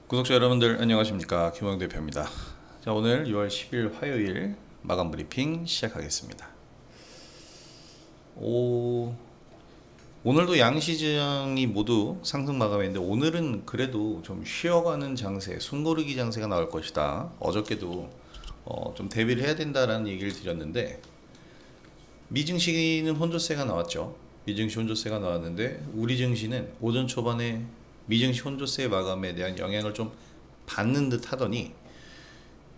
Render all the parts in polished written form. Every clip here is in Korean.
구독자 여러분들 안녕하십니까, 김영 대표입니다. 자, 오늘 6월 10일 화요일 마감 브리핑 시작하겠습니다. 오늘도 양시장이 모두 상승 마감했는데, 오늘은 그래도 좀 쉬어가는 장세, 숨고르기 장세가 나올 것이다. 어저께도 좀 대비를 해야 된다라는 얘기를 드렸는데, 미증시는 혼조세가 나왔죠. 미증시 혼조세가 나왔는데, 우리 증시는 오전 초반에 미증시 혼조세 마감에 대한 영향을 좀 받는 듯 하더니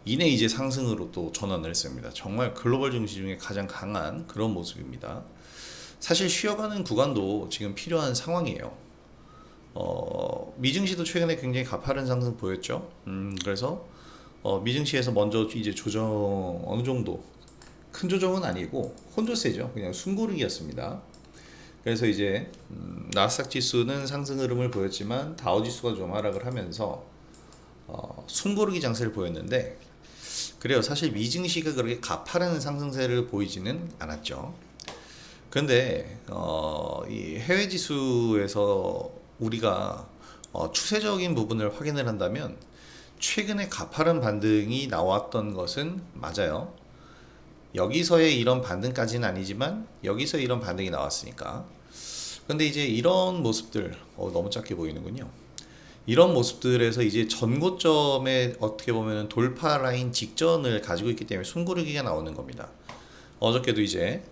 이내 이제 상승으로 또 전환을 했습니다. 정말 글로벌 증시 중에 가장 강한 그런 모습입니다. 사실 쉬어가는 구간도 지금 필요한 상황이에요. 미증시도 최근에 굉장히 가파른 상승 보였죠. 그래서 미증시에서 먼저 이제 조정 어느 정도, 큰 조정은 아니고 혼조세죠. 그냥 숨고르기였습니다. 그래서 이제 나스닥 지수는 상승 흐름을 보였지만 다우 지수가 좀 하락을 하면서 숨고르기 장세를 보였는데, 그래요. 사실 미증시가 그렇게 가파른 상승세를 보이지는 않았죠. 그런데 이 해외 지수에서 우리가 추세적인 부분을 확인을 한다면, 최근에 가파른 반등이 나왔던 것은 맞아요. 여기서의 이런 반등까지는 아니지만 여기서 이런 반등이 나왔으니까. 근데 이제 이런 모습들 너무 작게 보이는군요. 이런 모습들에서 이제 전고점에 어떻게 보면 돌파 라인 직전을 가지고 있기 때문에 숨고르기가 나오는 겁니다. 어저께도 이제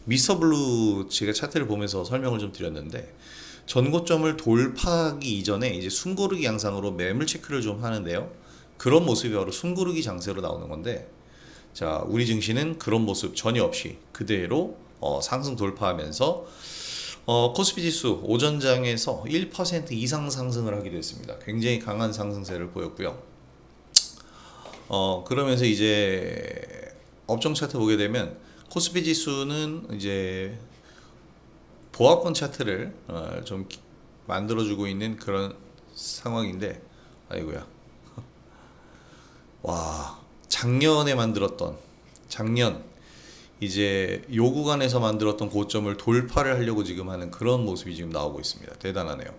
미스터블루 제가 차트를 보면서 설명을 좀 드렸는데, 전고점을 돌파하기 이전에 이제 숨고르기 양상으로 매물 체크를 좀 하는데요. 그런 모습이 바로 숨고르기 장세로 나오는 건데, 자, 우리 증시는 그런 모습 전혀 없이 그대로 상승 돌파하면서 코스피 지수 오전장에서 1% 이상 상승을 하기도 했습니다. 굉장히 강한 상승세를 보였고요. 그러면서 이제 업종 차트 보게 되면 코스피 지수는 이제 보합권 차트를 좀 만들어주고 있는 그런 상황인데, 아이고야. 와, 작년 이제 요 구간에서 만들었던 고점을 돌파를 하려고 지금 하는 그런 모습이 지금 나오고 있습니다. 대단하네요.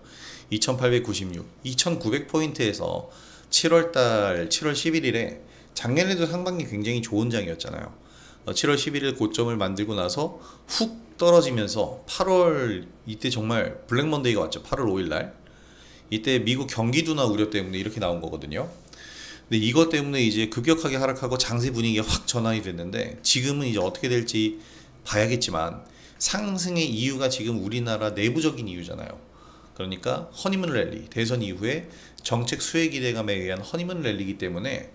2896, 2900포인트에서 7월 11일에 작년에도 상반기 굉장히 좋은 장이었잖아요. 7월 11일 고점을 만들고 나서 훅 떨어지면서 8월, 이때 정말 블랙 먼데이가 왔죠. 8월 5일날. 이때 미국 경기 둔화 우려 때문에 이렇게 나온 거거든요. 근데 이것 때문에 이제 급격하게 하락하고 장세 분위기가 확 전환이 됐는데, 지금은 이제 어떻게 될지 봐야겠지만 상승의 이유가 지금 우리나라 내부적인 이유잖아요. 그러니까 허니문 랠리, 대선 이후에 정책 수혜 기대감에 의한 허니문 랠리이기 때문에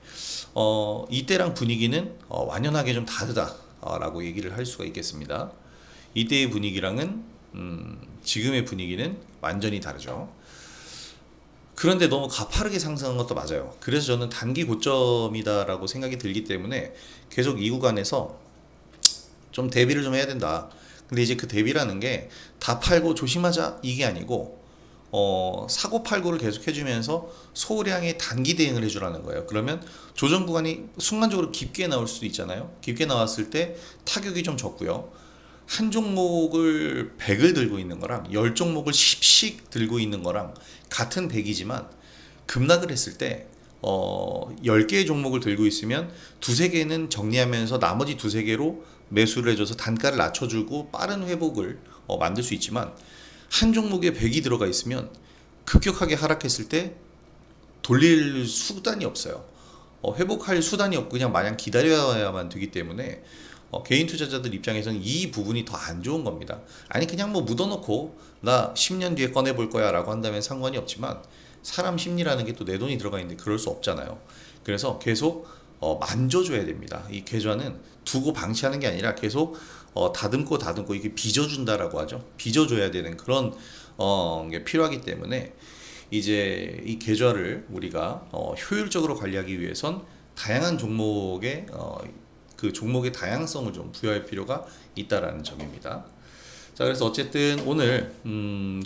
이때랑 분위기는 완연하게 좀 다르다라고 얘기를 할 수가 있겠습니다. 이때의 분위기랑은 지금의 분위기는 완전히 다르죠. 그런데 너무 가파르게 상승한 것도 맞아요. 그래서 저는 단기 고점이다라고 생각이 들기 때문에 계속 이 구간에서 좀 대비를 좀 해야 된다. 근데 이제 그 대비라는 게 다 팔고 조심하자 이게 아니고, 사고 팔고를 계속 해주면서 소량의 단기 대응을 해주라는 거예요. 그러면 조정 구간이 순간적으로 깊게 나올 수도 있잖아요. 깊게 나왔을 때 타격이 좀 적고요. 한 종목을 100을 들고 있는 거랑 10종목을 10씩 들고 있는 거랑 같은 100이지만 급락을 했을 때 10개의 종목을 들고 있으면 두세 개는 정리하면서 나머지 두세 개로 매수를 해줘서 단가를 낮춰주고 빠른 회복을 만들 수 있지만, 한 종목에 100이 들어가 있으면 급격하게 하락했을 때 돌릴 수단이 없어요. 회복할 수단이 없고 그냥 마냥 기다려야만 되기 때문에 개인 투자자들 입장에서는 이 부분이 더 안 좋은 겁니다. 아니 그냥 뭐 묻어놓고 나 10년 뒤에 꺼내볼 거야 라고 한다면 상관이 없지만, 사람 심리라는 게 또 내 돈이 들어가 있는데 그럴 수 없잖아요. 그래서 계속 만져줘야 됩니다. 이 계좌는 두고 방치하는 게 아니라 계속 다듬고 이게 빚어준다라고 하죠. 빚어줘야 되는 그런 게 필요하기 때문에, 이제 이 계좌를 우리가 효율적으로 관리하기 위해선 다양한 종목의 그 종목의 다양성을 좀 부여할 필요가 있다라는 점입니다. 자, 그래서 어쨌든 오늘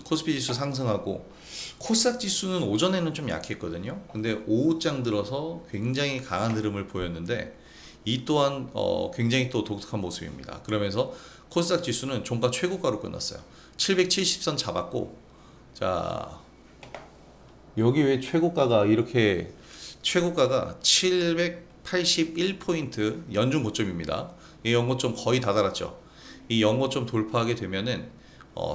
코스피 지수 상승하고 코스닥 지수는 오전에는 좀 약했거든요. 근데 오후장 들어서 굉장히 강한 흐름을 보였는데, 이 또한 굉장히 또 독특한 모습입니다. 그러면서 코스닥 지수는 종가 최고가로 끝났어요. 770선 잡았고, 자 여기 왜 최고가가 이렇게 최고가가 781포인트 연중 고점입니다. 이 연고점 거의 다 달았죠. 이 연고점 돌파하게 되면은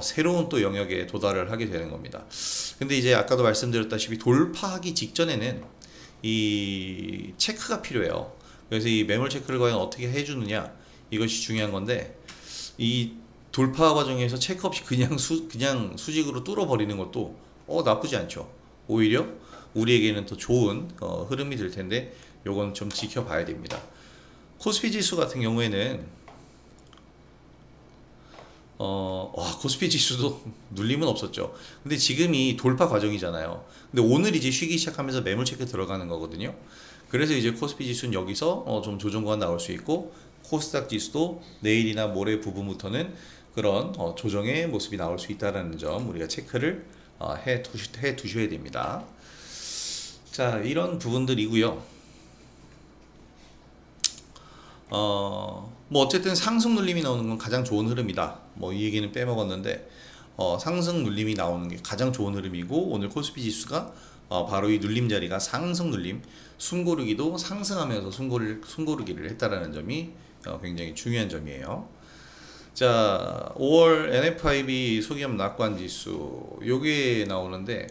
새로운 또 영역에 도달을 하게 되는 겁니다. 근데 이제 아까도 말씀드렸다시피 돌파하기 직전에는 이 체크가 필요해요. 그래서 이 매물 체크를 과연 어떻게 해주느냐 이것이 중요한 건데, 이 돌파 과정에서 체크 없이 그냥 수직으로 뚫어버리는 것도 나쁘지 않죠. 오히려 우리에게는 더 좋은 흐름이 될 텐데 요건 좀 지켜봐야 됩니다. 코스피 지수 같은 경우에는 코스피 지수도 눌림은 없었죠. 근데 지금이 돌파 과정이잖아요. 근데 오늘 이제 쉬기 시작하면서 매물 체크 들어가는 거거든요. 그래서 이제 코스피 지수는 여기서 좀 조정과 나올 수 있고, 코스닥 지수도 내일이나 모레 부분부터는 그런 조정의 모습이 나올 수 있다는 점 우리가 체크를 해 두셔야 됩니다. 자, 이런 부분들이고요. 뭐 어쨌든 상승 눌림이 나오는 건 가장 좋은 흐름이다. 뭐 이 얘기는 빼먹었는데, 상승 눌림이 나오는 게 가장 좋은 흐름이고, 오늘 코스피 지수가 바로 이 눌림 자리가 상승 눌림, 숨고르기도 상승하면서 숨고르기를 했다라는 점이 굉장히 중요한 점이에요. 자, 5월 NFIB 소기업 낙관 지수 요게 나오는데,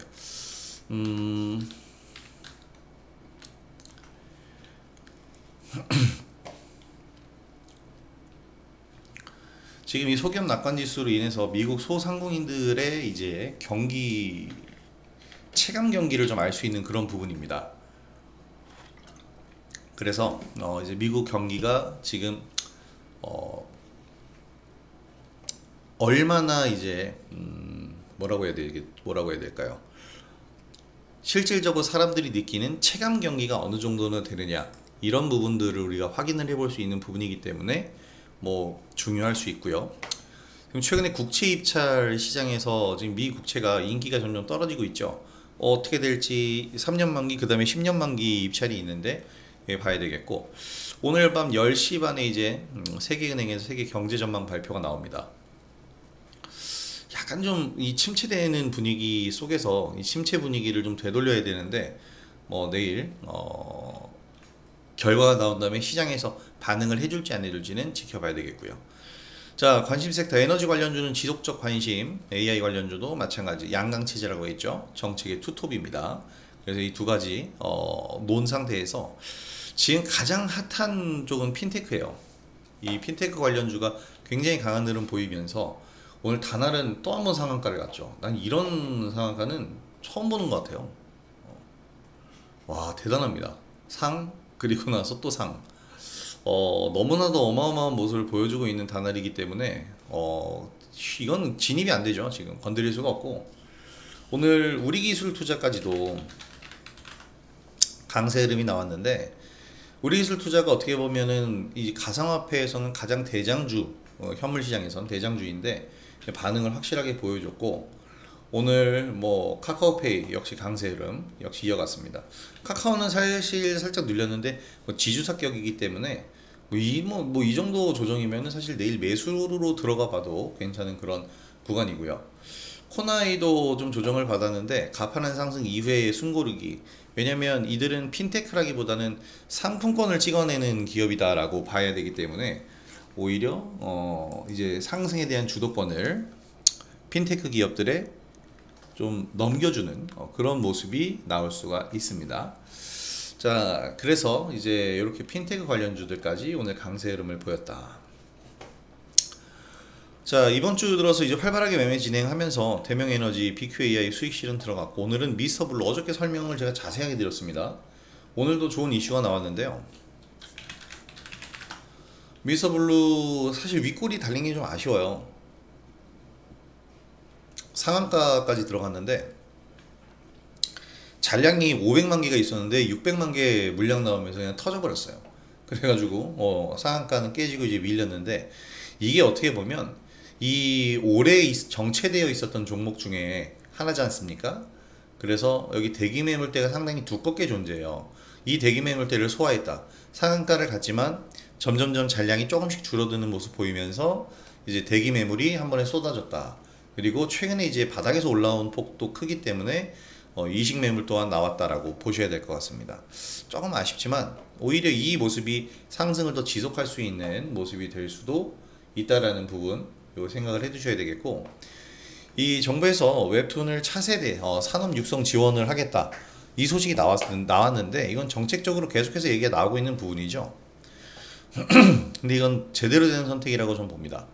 지금 이 소기업 낙관 지수로 인해서 미국 소상공인들의 이제 경기 체감 경기를 좀 알 수 있는 그런 부분입니다. 그래서 이제 미국 경기가 지금 얼마나 이제 뭐라고 해야 될까요? 실질적으로 사람들이 느끼는 체감 경기가 어느 정도는 되느냐, 이런 부분들을 우리가 확인을 해볼 수 있는 부분이기 때문에 뭐 중요할 수 있고요. 그럼 최근에 국채 입찰 시장에서 지금 미 국채가 인기가 점점 떨어지고 있죠. 어떻게 될지 3년 만기 그 다음에 10년 만기 입찰이 있는데 봐야 되겠고, 오늘 밤 10시 반에 이제 세계은행에서 세계 경제 전망 발표가 나옵니다. 약간 좀 이 침체되는 분위기 속에서 이 침체 분위기를 좀 되돌려야 되는데, 뭐 내일 결과가 나온 다음에 시장에서 반응을 해줄지 안 해줄지는 지켜봐야 되겠고요. 자, 관심 섹터 에너지 관련주는 지속적 관심, AI 관련주도 마찬가지 양강체제라고 했죠. 정책의 투톱입니다. 그래서 이 두 가지 논 상태에서 지금 가장 핫한 쪽은 핀테크예요. 이 핀테크 관련주가 굉장히 강한 흐름 보이면서 오늘 다날은 또 한 번 상한가를 갔죠. 난 이런 상한가는 처음 보는 것 같아요. 와, 대단합니다. 상 그리고 나서 또 상. 너무나도 어마어마한 모습을 보여주고 있는 다날이기 때문에 이건 진입이 안 되죠. 지금 건드릴 수가 없고, 오늘 우리기술투자까지도 강세 흐름이 나왔는데, 우리기술투자가 어떻게 보면은 이 가상화폐에서는 가장 대장주, 현물 시장에서는 대장주인데 반응을 확실하게 보여줬고, 오늘 뭐 카카오페이 역시 강세 흐름 역시 이어갔습니다. 카카오는 사실 살짝 눌렸는데 지주사격이기 때문에 이 정도 조정이면 사실 내일 매수로 들어가 봐도 괜찮은 그런 구간이고요. 코나이도 좀 조정을 받았는데 가파른 상승 이후의 숨고르기, 왜냐면 이들은 핀테크라기보다는 상품권을 찍어내는 기업이다라고 봐야 되기 때문에 오히려 이제 상승에 대한 주도권을 핀테크 기업들의 좀 넘겨주는 그런 모습이 나올 수가 있습니다. 자, 그래서 이제 이렇게 핀테크 관련주들까지 오늘 강세 흐름을 보였다. 자, 이번 주 들어서 이제 활발하게 매매 진행하면서 대명에너지, BQAI 수익 실현 들어갔고, 오늘은 미스터블루 어저께 설명을 제가 자세하게 드렸습니다. 오늘도 좋은 이슈가 나왔는데요. 미스터블루 사실 윗골이 달린 게 좀 아쉬워요. 상한가까지 들어갔는데 잔량이 500만 개가 있었는데 600만 개 물량 나오면서 그냥 터져버렸어요. 그래가지고 상한가는 깨지고 이제 밀렸는데, 이게 어떻게 보면 이 올해 정체되어 있었던 종목 중에 하나지 않습니까? 그래서 여기 대기 매물대가 상당히 두껍게 존재해요. 이 대기 매물대를 소화했다. 상한가를 갔지만 점점점 잔량이 조금씩 줄어드는 모습 보이면서 이제 대기 매물이 한 번에 쏟아졌다. 그리고 최근에 이제 바닥에서 올라온 폭도 크기 때문에 이식 매물 또한 나왔다라고 보셔야 될 것 같습니다. 조금 아쉽지만 오히려 이 모습이 상승을 더 지속할 수 있는 모습이 될 수도 있다라는 부분 요 생각을 해두셔야 되겠고, 이 정부에서 웹툰을 차세대 산업 육성 지원을 하겠다 이 소식이 나왔는데 이건 정책적으로 계속해서 얘기가 나오고 있는 부분이죠. 근데 이건 제대로 된 선택이라고 저는 봅니다.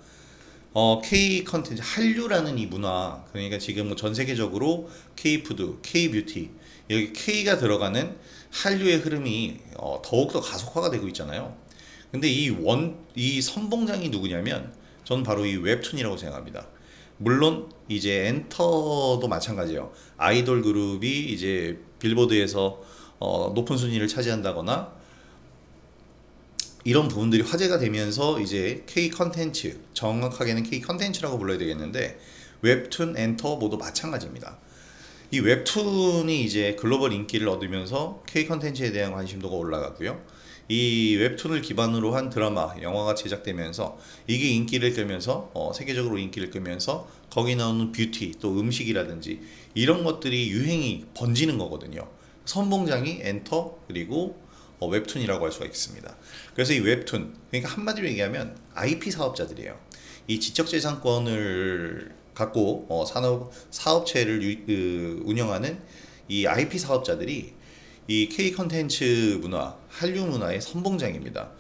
K 컨텐츠, 한류라는 이 문화, 그러니까 지금 뭐 전 세계적으로 K 푸드, K 뷰티, 여기 K가 들어가는 한류의 흐름이 더욱더 가속화가 되고 있잖아요. 근데 이 선봉장이 누구냐면 저는 바로 이 웹툰이라고 생각합니다. 물론 이제 엔터도 마찬가지예요. 아이돌 그룹이 이제 빌보드에서 높은 순위를 차지한다거나 이런 부분들이 화제가 되면서 이제 K 컨텐츠, 정확하게는 K 컨텐츠라고 불러야 되겠는데 웹툰, 엔터 모두 마찬가지입니다. 이 웹툰이 이제 글로벌 인기를 얻으면서 K 컨텐츠에 대한 관심도가 올라갔고요. 이 웹툰을 기반으로 한 드라마, 영화가 제작되면서 이게 인기를 끌면서 세계적으로 인기를 끌면서 거기 나오는 뷰티, 또 음식이라든지 이런 것들이 유행이 번지는 거거든요. 선봉장이 엔터 그리고 웹툰이라고 할 수가 있습니다. 그래서 이 웹툰, 그러니까 한마디로 얘기하면 IP 사업자들이에요. 이 지적재산권을 갖고 사업체를 운영하는 이 IP 사업자들이 이 K 컨텐츠 문화, 한류 문화의 선봉장입니다.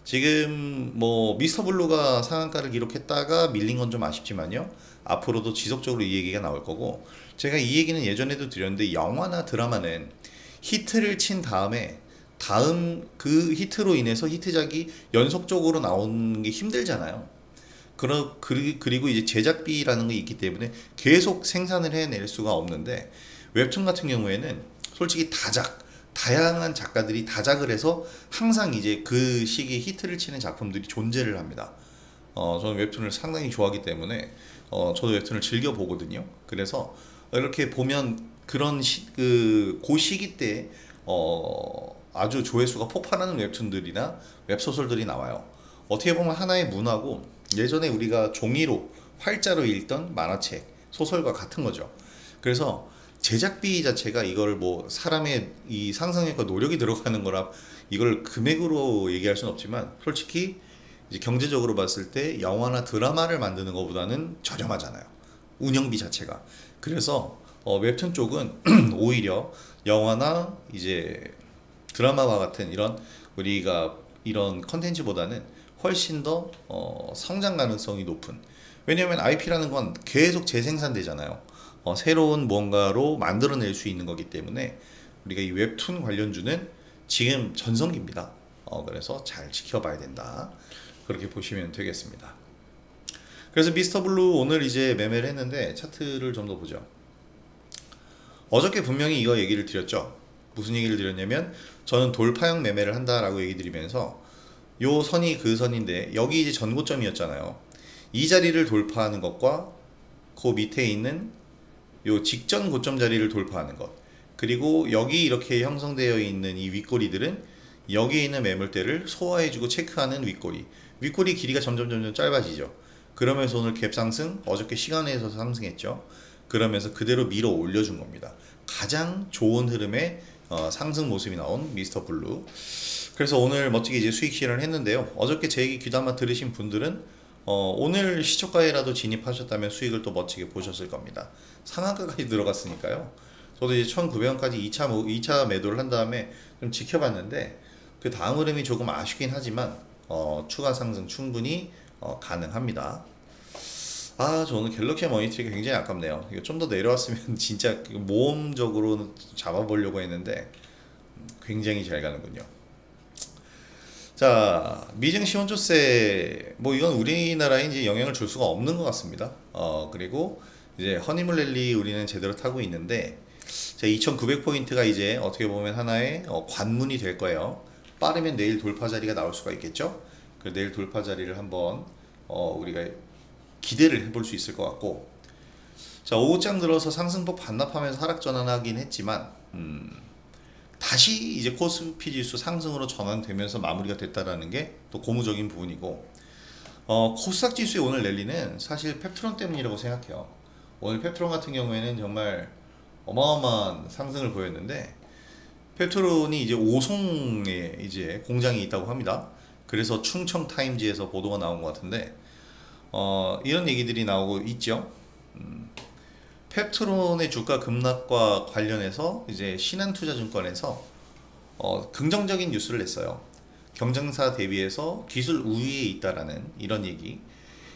지금 뭐 미스터 블루가 상한가를 기록했다가 밀린 건 좀 아쉽지만요. 앞으로도 지속적으로 이 얘기가 나올 거고, 제가 이 얘기는 예전에도 드렸는데 영화나 드라마는 히트를 친 다음 그 히트로 인해서 히트작이 연속적으로 나오는 게 힘들잖아요. 그리고 이제 제작비라는 게 있기 때문에 계속 생산을 해낼 수가 없는데, 웹툰 같은 경우에는 솔직히 다양한 작가들이 다작을 해서 항상 이제 그 시기에 히트를 치는 작품들이 존재를 합니다. 저는 웹툰을 상당히 좋아하기 때문에 저도 웹툰을 즐겨 보거든요. 그래서 이렇게 보면 그런 그 시기 때 아주 조회수가 폭발하는 웹툰들이나 웹소설들이 나와요. 어떻게 보면 하나의 문화고, 예전에 우리가 종이로 활자로 읽던 만화책, 소설과 같은 거죠. 그래서 제작비 자체가 이걸 뭐 사람의 이 상상력과 노력이 들어가는 거라 이걸 금액으로 얘기할 수는 없지만, 솔직히 이제 경제적으로 봤을 때 영화나 드라마를 만드는 것보다는 저렴하잖아요. 운영비 자체가. 그래서 웹툰 쪽은 오히려 영화나 이제 드라마와 같은 우리가 이런 컨텐츠보다는 훨씬 더 성장 가능성이 높은, 왜냐하면 IP라는 건 계속 재생산되잖아요. 새로운 뭔가로 만들어낼 수 있는 거기 때문에 우리가 이 웹툰 관련주는 지금 전성기입니다. 그래서 잘 지켜봐야 된다, 그렇게 보시면 되겠습니다. 그래서 미스터 블루 오늘 이제 매매를 했는데 차트를 좀 더 보죠. 어저께 분명히 이거 얘기를 드렸죠. 무슨 얘기를 드렸냐면 저는 돌파형 매매를 한다라고 얘기 드리면서 요 선이 그 선인데 여기 이제 전고점이었잖아요. 이 자리를 돌파하는 것과 그 밑에 있는 요 직전 고점 자리를 돌파하는 것, 그리고 여기 이렇게 형성되어 있는 이 윗꼬리들은 여기에 있는 매물대를 소화해주고 체크하는 윗꼬리 길이가 점점 짧아지죠. 그러면서 오늘 갭 상승, 어저께 시간에서 상승했죠. 그러면서 그대로 밀어 올려준 겁니다. 가장 좋은 흐름의 상승 모습이 나온 미스터 블루. 그래서 오늘 멋지게 이제 수익 실현을 했는데요. 어저께 제 얘기 귀담아 들으신 분들은 오늘 시초가에라도 진입하셨다면 수익을 또 멋지게 보셨을 겁니다. 상한가까지 들어갔으니까요. 저도 이제 1900원까지 2차 매도를 한 다음에 좀 지켜봤는데 그 다음 흐름이 조금 아쉽긴 하지만 추가 상승 충분히 가능합니다. 저 오늘 갤럭시 머니터리가 굉장히 아깝네요. 이거 좀 더 내려왔으면 진짜 모험적으로 잡아보려고 했는데 굉장히 잘 가는군요. 자, 미증 시원조세, 뭐 이건 우리나라에 이제 영향을 줄 수가 없는 것 같습니다. 그리고 이제 허니물 랠리 우리는 제대로 타고 있는데, 자, 2,900포인트가 이제 어떻게 보면 하나의 관문이 될 거예요. 빠르면 내일 돌파 자리가 나올 수가 있겠죠. 그 내일 돌파 자리를 한번 우리가 기대를 해볼 수 있을 것 같고, 자, 오후장 들어서 상승폭 반납하면서 하락 전환하긴 했지만 다시 이제 코스피 지수 상승으로 전환되면서 마무리가 됐다라는 게 또 고무적인 부분이고, 코스닥 지수의 오늘 랠리는 사실 펩트론 때문이라고 생각해요. 오늘 펩트론 같은 경우에는 정말 어마어마한 상승을 보였는데, 페트론이 이제 오송에 이제 공장이 있다고 합니다. 그래서 충청 타임즈에서 보도가 나온 것 같은데, 이런 얘기들이 나오고 있죠. 페트론의 주가 급락과 관련해서 이제 신한투자증권에서 긍정적인 뉴스를 냈어요. 경쟁사 대비해서 기술 우위에 있다라는 이런 얘기.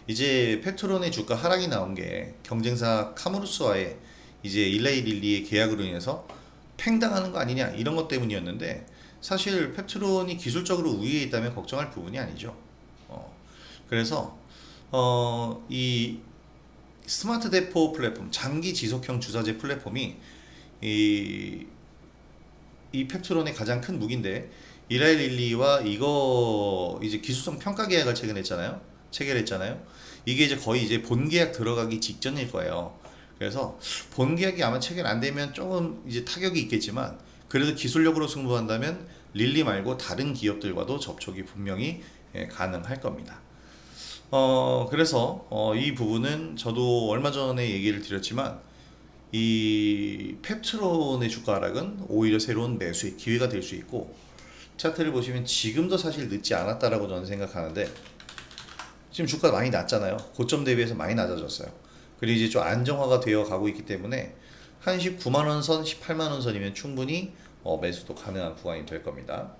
이제 페트론의 주가 하락이 나온 게 경쟁사 카무루스와의 이제 일라이 릴리의 계약으로 인해서 팽당하는 거 아니냐 이런 것 때문이었는데, 사실 페트론이 기술적으로 우위에 있다면 걱정할 부분이 아니죠. 그래서 이 스마트 대포 플랫폼, 장기 지속형 주사제 플랫폼이 이 펩트론의 가장 큰 무기인데, 이라이 릴리와 이거 이제 기술성 평가 계약을 체결했잖아요. 이게 이제 거의 이제 본 계약 들어가기 직전일 거예요. 그래서 본 계약이 아마 체결 안 되면 조금 이제 타격이 있겠지만, 그래도 기술력으로 승부한다면 릴리 말고 다른 기업들과도 접촉이 분명히 가능할 겁니다. 그래서 이 부분은 저도 얼마 전에 얘기를 드렸지만, 이 펩트론의 주가 하락은 오히려 새로운 매수의 기회가 될 수 있고, 차트를 보시면 지금도 사실 늦지 않았다라고 저는 생각하는데, 지금 주가 많이 낮잖아요. 고점 대비해서 많이 낮아졌어요. 그리고 이제 좀 안정화가 되어 가고 있기 때문에 한 19만원 선, 18만원 선이면 충분히 매수도 가능한 구간이 될 겁니다.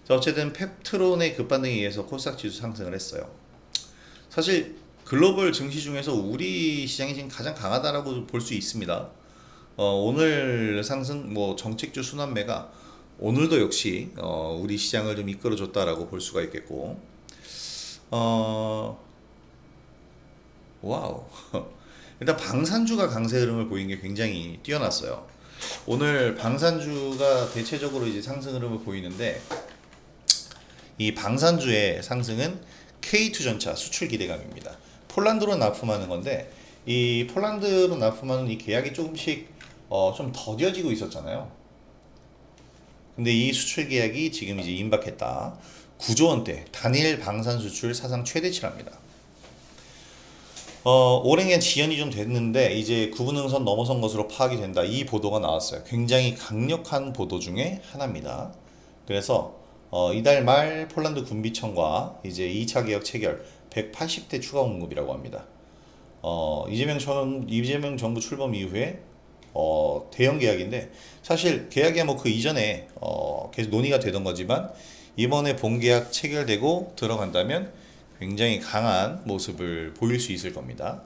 자, 어쨌든 펩트론의 급반등에 의해서 코스닥 지수 상승을 했어요. 사실 글로벌 증시 중에서 우리 시장이 지금 가장 강하다라고 볼 수 있습니다. 오늘 상승, 정책주 순환매가 오늘도 역시 우리 시장을 좀 이끌어줬다라고 볼 수가 있겠고, 와우. 일단 방산주가 강세 흐름을 보인 게 굉장히 뛰어났어요. 오늘 방산주가 대체적으로 이제 상승 흐름을 보이는데, 이 방산주의 상승은 K2 전차 수출 기대감입니다. 폴란드로 납품하는 건데, 이 폴란드로 납품하는 이 계약이 조금씩 좀 더뎌지고 있었잖아요. 근데 이 수출 계약이 지금 이제 임박했다. 9조 원대 단일 방산 수출 사상 최대치랍니다. 오랜 지연이 좀 됐는데 이제 구분응선 넘어선 것으로 파악이 된다. 이 보도가 나왔어요. 굉장히 강력한 보도 중에 하나입니다. 그래서 이달 말 폴란드 군비청과 이제 2차 계약 체결 180대 추가 공급이라고 합니다. 이재명 정부 출범 이후에 대형 계약인데, 사실 계약이 그 이전에 계속 논의가 되던 거지만, 이번에 본계약 체결되고 들어간다면 굉장히 강한 모습을 보일 수 있을 겁니다.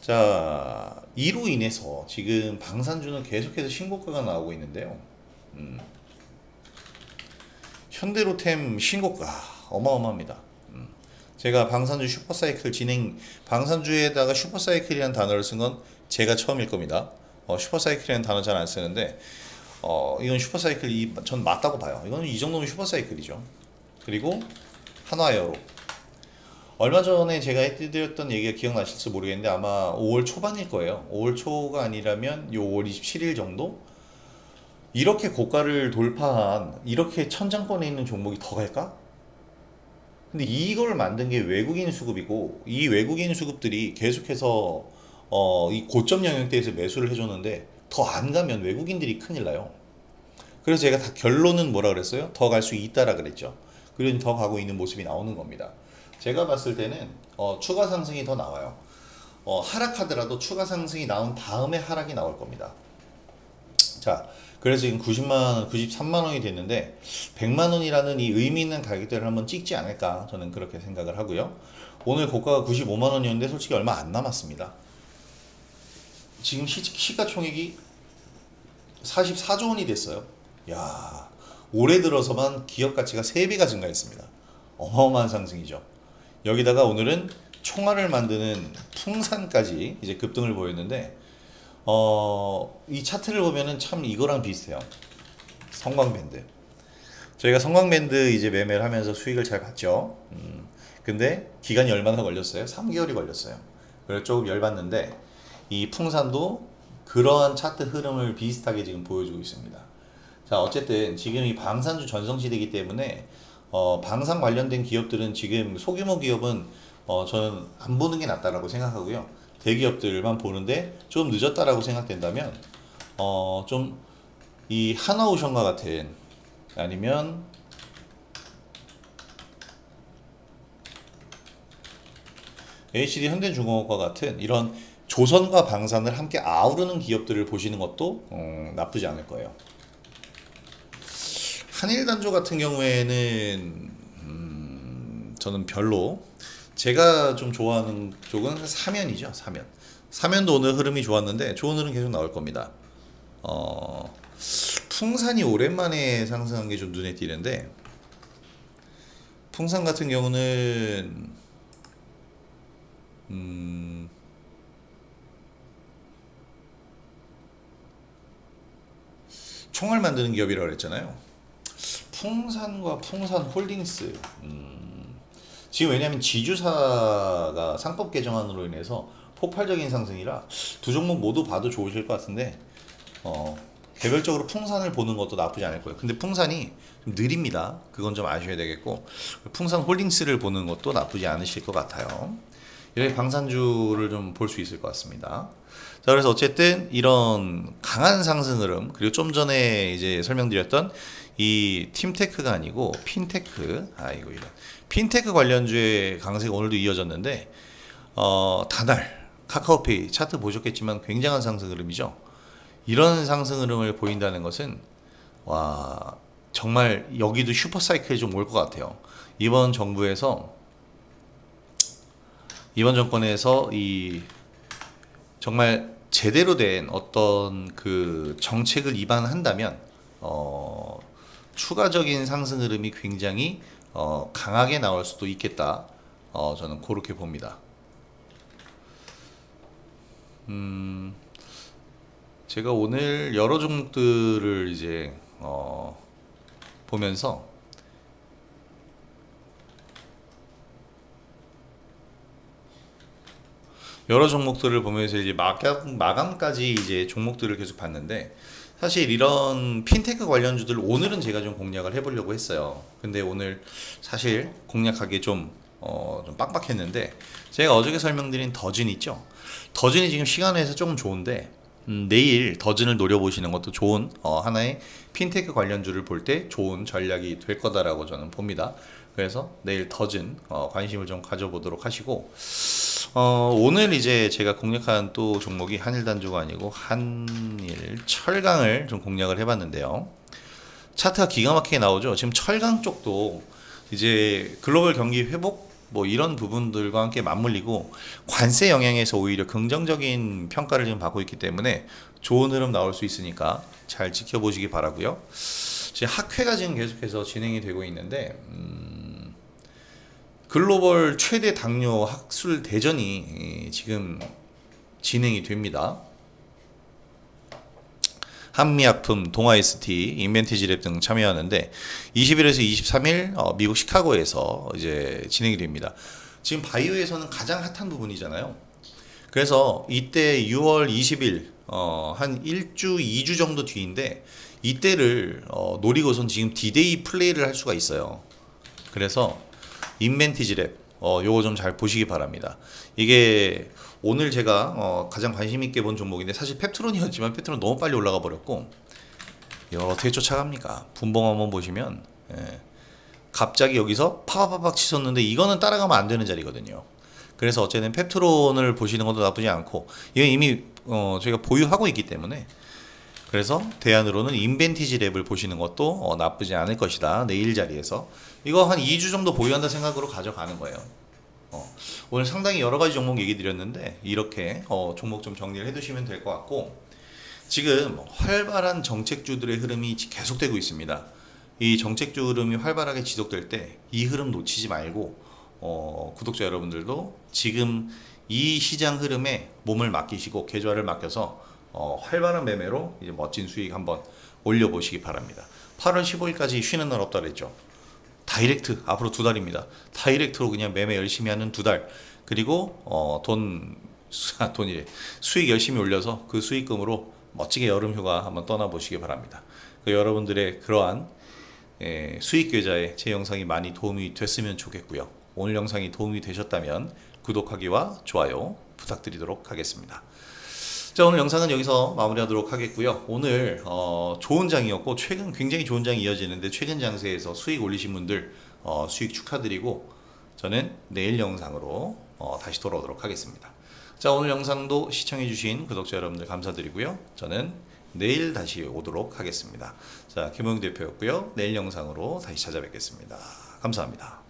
자, 이로 인해서 지금 방산주는 계속해서 신고가가 나오고 있는데요. 현대로템 신고가 어마어마합니다. 제가 방산주 슈퍼사이클 방산주에다가 슈퍼사이클이라는 단어를 쓴 건 제가 처음일 겁니다. 슈퍼사이클이라는 단어 잘 안 쓰는데, 이건 슈퍼사이클이 전 맞다고 봐요. 이건 이 정도면 슈퍼사이클이죠. 그리고 한화에어로, 얼마 전에 제가 해드렸던 얘기가 기억나실지 모르겠는데 아마 5월 초반일 거예요. 5월 초가 아니라면 요 5월 27일 정도? 이렇게 고가를 돌파한, 이렇게 천장권에 있는 종목이 더 갈까? 근데 이걸 만든 게 외국인 수급이고, 이 외국인 수급들이 계속해서 이 고점 영역대에서 매수를 해줬는데, 더 안 가면 외국인들이 큰일 나요. 그래서 제가 다 결론은 뭐라 그랬어요? 더 갈 수 있다라 그랬죠. 그러니 더 가고 있는 모습이 나오는 겁니다. 제가 봤을 때는 추가 상승이 더 나와요. 하락하더라도 추가 상승이 나온 다음에 하락이 나올 겁니다. 자, 그래서 지금 90만원, 93만원이 됐는데 100만원이라는 이 의미 있는 가격대를 한번 찍지 않을까, 저는 그렇게 생각을 하고요. 오늘 고가가 95만원이었는데 솔직히 얼마 안 남았습니다. 지금 시가총액이 44조 원이 됐어요. 야, 올해 들어서만 기업 가치가 3배가 증가했습니다. 어마어마한 상승이죠. 여기다가 오늘은 총알을 만드는 풍산까지 이제 급등을 보였는데, 이 차트를 보면은 참 이거랑 비슷해요. 성광밴드. 저희가 성광밴드 이제 매매를 하면서 수익을 잘 봤죠. 근데 기간이 얼마나 걸렸어요? 3개월이 걸렸어요. 그래서 조금 열받는데, 이 풍산도 그러한 차트 흐름을 비슷하게 지금 보여주고 있습니다. 자, 어쨌든 지금 이 방산주 전성시대이기 때문에 방산 관련된 기업들은 지금 소규모 기업은 저는 안 보는 게 낫다라고 생각하고요. 대기업들만 보는데 좀 늦었다라고 생각된다면 좀 이 하나오션과 같은, 아니면 HD 현대중공업과 같은 이런 조선과 방산을 함께 아우르는 기업들을 보시는 것도 나쁘지 않을 거예요. 한일단조 같은 경우에는 저는 별로, 제가 좀 좋아하는 쪽은 사면이죠. 사면도 오늘 흐름이 좋았는데 좋은 흐름 계속 나올 겁니다. 풍산이 오랜만에 상승한 게 좀 눈에 띄는데, 풍산 같은 경우는 총알 만드는 기업이라고 그랬잖아요. 풍산과 풍산홀딩스, 지금 왜냐하면 지주사가 상법 개정안으로 인해서 폭발적인 상승이라 두 종목 모두 봐도 좋으실 것 같은데, 개별적으로 풍산을 보는 것도 나쁘지 않을 거예요. 근데 풍산이 좀 느립니다. 그건 좀 아셔야 되겠고, 풍산홀딩스를 보는 것도 나쁘지 않으실 것 같아요. 이렇게 방산주를 좀 볼 수 있을 것 같습니다. 자, 그래서 어쨌든 이런 강한 상승 흐름, 그리고 좀 전에 이제 설명드렸던 이 팀테크가 아니고 핀테크, 이거 이런 핀테크 관련주의 강세가 오늘도 이어졌는데, 다날 카카오페이 차트 보셨겠지만 굉장한 상승 흐름이죠. 이런 상승 흐름을 보인다는 것은, 와, 정말 여기도 슈퍼사이클이 좀 올 것 같아요. 이번 정권에서 이 정말 제대로 된 어떤 그 정책을 입안한다면, 추가적인 상승 흐름이 굉장히 강하게 나올 수도 있겠다. 저는 그렇게 봅니다. 제가 오늘 여러 종목들을 이제 보면서 이제 마감까지 이제 종목들을 계속 봤는데, 사실 이런 핀테크 관련주들 오늘은 제가 좀 공략을 해보려고 했어요. 근데 오늘 사실 공략하기 좀 빡빡했는데, 제가 어저께 설명드린 더진 있죠. 더진이 지금 시간에서 조금 좋은데, 내일 더진을 노려보시는 것도 좋은 하나의 핀테크 관련주를 볼 때 좋은 전략이 될 거다라고 저는 봅니다. 그래서 내일 더진 관심을 좀 가져보도록 하시고, 오늘 이제 제가 공략한 또 종목이 한일단조가 아니고 한일철강을 좀 공략을 해봤는데요. 차트가 기가 막히게 나오죠. 지금 철강 쪽도 이제 글로벌 경기 회복 뭐 이런 부분들과 함께 맞물리고 관세 영향에서 오히려 긍정적인 평가를 지금 받고 있기 때문에 좋은 흐름 나올 수 있으니까 잘 지켜보시기 바라고요. 지금 학회가 지금 계속해서 진행이 되고 있는데, 글로벌 최대 당뇨 학술 대전이 지금 진행이 됩니다. 한미약품, 동아ST, 인벤티지랩 등 참여하는데 20일에서 23일 미국 시카고에서 이제 진행이 됩니다. 지금 바이오에서는 가장 핫한 부분이잖아요. 그래서 이때 6월 20일 한 1주, 2주 정도 뒤인데, 이때를 노리고선 지금 D-Day 플레이를 할 수가 있어요. 그래서 인벤티지랩 요거 좀 잘 보시기 바랍니다. 이게 오늘 제가 가장 관심 있게 본 종목인데, 사실 펩트론이었지만 펩트론 너무 빨리 올라가 버렸고, 이걸 어떻게 쫓아갑니까? 분봉 한번 보시면 갑자기 여기서 파파팍 치솟는데, 이거는 따라가면 안 되는 자리거든요. 그래서 어쨌든 펩트론을 보시는 것도 나쁘지 않고, 이건 이미 저희가 보유하고 있기 때문에, 그래서 대안으로는 인벤티지랩을 보시는 것도 나쁘지 않을 것이다. 내일 자리에서 이거 한 2주 정도 보유한다 생각으로 가져가는 거예요. 오늘 상당히 여러 가지 종목 얘기 드렸는데, 이렇게 종목 좀 정리를 해두시면 될 것 같고, 지금 활발한 정책주들의 흐름이 계속되고 있습니다. 이 정책주 흐름이 활발하게 지속될 때 이 흐름 놓치지 말고, 구독자 여러분들도 지금 이 시장 흐름에 몸을 맡기시고 계좌를 맡겨서 활발한 매매로 이제 멋진 수익 한번 올려보시기 바랍니다. 8월 15일까지 쉬는 날 없다 그랬죠. 다이렉트 앞으로 2달입니다. 다이렉트로 그냥 매매 열심히 하는 2달, 그리고 돈이래 수익 열심히 올려서 그 수익금으로 멋지게 여름휴가 한번 떠나보시기 바랍니다. 여러분들의 그러한 수익 계좌에 제 영상이 많이 도움이 됐으면 좋겠고요. 오늘 영상이 도움이 되셨다면 구독하기와 좋아요 부탁드리도록 하겠습니다. 자, 오늘 영상은 여기서 마무리하도록 하겠고요. 오늘 좋은 장이었고 최근 굉장히 좋은 장이 이어지는데 최근 장세에서 수익 올리신 분들 수익 축하드리고 저는 내일 영상으로 다시 돌아오도록 하겠습니다. 자, 오늘 영상도 시청해주신 구독자 여러분들 감사드리고요. 저는 내일 다시 오도록 하겠습니다. 자, 김호영 대표였고요. 내일 영상으로 다시 찾아뵙겠습니다. 감사합니다.